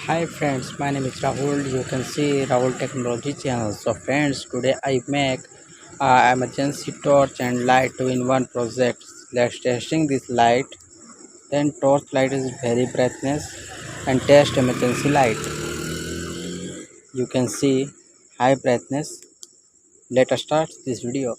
Hi friends, my name is Rahul. You can see Rahul Technology channel. So friends, today I make emergency torch and light two in one project. Let's testing this light. Then torch light is very brightness and test emergency light. You can see high brightness. Let us start this video.